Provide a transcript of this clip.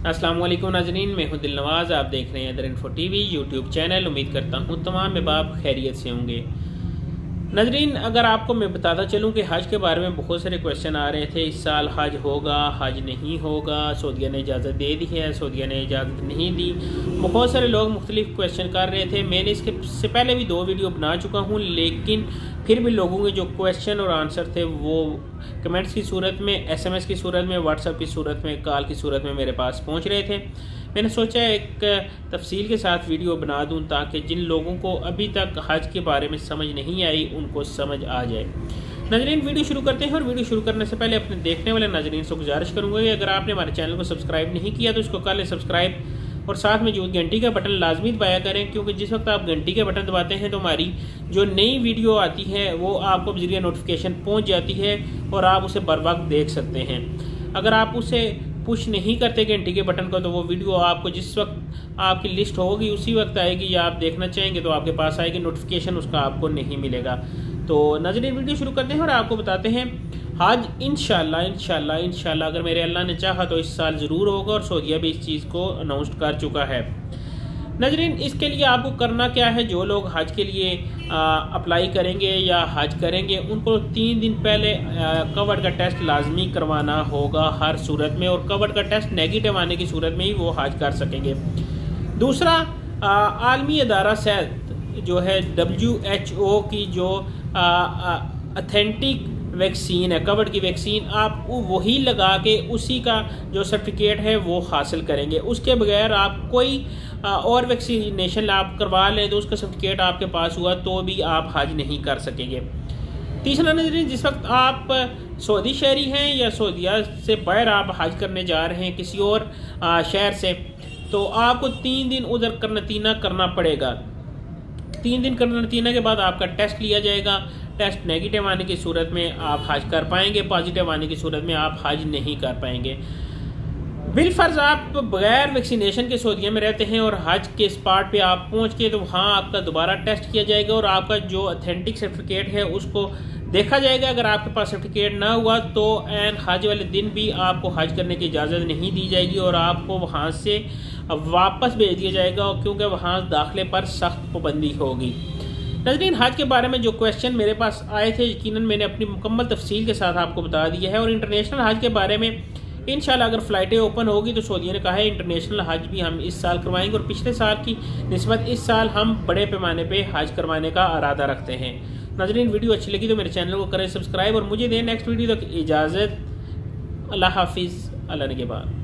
अस्सलाम वालेकुम नाज़रीन, मैं हूं दिलनवाज। आप देख रहे हैं other info TV YouTube channel. उम्मीद करता हूं तमाम अहबाब खैरियत से होंगे। नाज़रीन, अगर आपको मैं बताता चलूं कि हज के बारे में बहुत सारे क्वेश्चन आ रहे थे। इस साल हज होगा, हज नहीं होगा, सऊदीया ने इजाज़त दे दी है, सऊदीया ने इजाज़त नहीं दी। बहुत सारे लोग मुख्तलिफ क्वेश्चन कर रहे थे। मैंने इसके से पहले भी 2 वीडियो बना चुका हूँ, लेकिन फिर भी लोगों के जो क्वेश्चन और आंसर थे वो कमेंट्स की सूरत में, SMS की सूरत में, व्हाट्सएप की सूरत में, कॉल की सूरत में मेरे पास पहुँच रहे थे। मैंने सोचा एक तफसील के साथ वीडियो बना दूं ताकि जिन लोगों को अभी तक हज के बारे में समझ नहीं आई उनको समझ आ जाए। नाज़रीन, वीडियो शुरू करते हैं। और वीडियो शुरू करने से पहले अपने देखने वाले नाज़रीन से गुजारिश करूंगा कि अगर आपने हमारे चैनल को सब्सक्राइब नहीं किया तो इसको कर लें सब्सक्राइब, और साथ में जो घंटी का बटन लाजमी दबाया करें, क्योंकि जिस वक्त आप घंटी का बटन दबाते हैं तो हमारी जो नई वीडियो आती है वो आपको बज़रिया नोटिफिकेशन पहुँच जाती है और आप उसे बर वक्त देख सकते हैं। अगर आप उसे पुश नहीं करते घंटी के बटन को तो वो वीडियो आपको जिस वक्त आपकी लिस्ट होगी उसी वक्त आएगी, या आप देखना चाहेंगे तो आपके पास आएगी, नोटिफिकेशन उसका आपको नहीं मिलेगा। तो नाज़रीन, वीडियो शुरू करते हैं और आपको बताते हैं हज इंशाल्लाह अगर मेरे अल्लाह ने चाहा तो इस साल ज़रूर होगा, और सऊदीया भी इस चीज़ को अनाउंस कर चुका है। नाज़रीन, इसके लिए आपको करना क्या है, जो लोग हज के लिए अप्लाई करेंगे या हज करेंगे उनको 3 दिन पहले कोविड का टेस्ट लाजमी करवाना होगा हर सूरत में, और कोविड का टेस्ट नेगेटिव आने की सूरत में ही वो हज कर सकेंगे। दूसरा, आलमी अदारा सेहत जो है WHO की जो अथेंटिक वैक्सीन है, कोविड की वैक्सीन, आप वही लगा के उसी का जो सर्टिफिकेट है वो हासिल करेंगे। उसके बगैर आप कोई और वैक्सीनेशन आप करवा लें तो उसका सर्टिफिकेट आपके पास हुआ तो भी आप हज नहीं कर सकेंगे। तीसरा, नज़रीन, जिस वक्त आप सऊदी शहरी हैं या सऊदीया से बाहर आप हज करने जा रहे हैं किसी और शहर से, तो आपको 3 दिन उधर करनतीना करना पड़ेगा। 3 दिन करनतीना के बाद आपका टेस्ट लिया जाएगा। टेस्ट नेगेटिव आने की सूरत में आप हज कर पाएंगे, पॉजिटिव आने की सूरत में आप हज नहीं कर पाएंगे। बिलफर्ज आप बगैर वैक्सीनेशन के सऊदीया में रहते हैं और हज के स्पॉट पे आप पहुंच के तो वहाँ आपका दोबारा टेस्ट किया जाएगा और आपका जो अथेंटिक सर्टिफिकेट है उसको देखा जाएगा। अगर आपके पास सर्टिफिकेट ना हुआ तो एन हज वाले दिन भी आपको हज करने की इजाज़त नहीं दी जाएगी और आपको वहाँ से वापस भेज दिया जाएगा, क्योंकि वहाँ दाखिले पर सख्त पाबंदी होगी। नाज़रीन, हज के बारे में जो क्वेश्चन मेरे पास आए थे यकीनन मैंने अपनी मुकम्मल तफसील के साथ आपको बता दिया है। और इंटरनेशनल हज के बारे में इंशाल्लाह अगर फ़्लाइटें ओपन होगी तो सऊदीया ने कहा है इंटरनेशनल हज भी हम इस साल करवाएंगे, और पिछले साल की निस्बत इस साल हम बड़े पैमाने पे हज करवाने का इरादा रखते हैं। नाज़रीन, वीडियो अच्छी लगी तो मेरे चैनल को करें सब्सक्राइब और मुझे दें नेक्स्ट वीडियो तक इजाज़त। अल्लाह हाफिज़, अल्लाह निगहबान।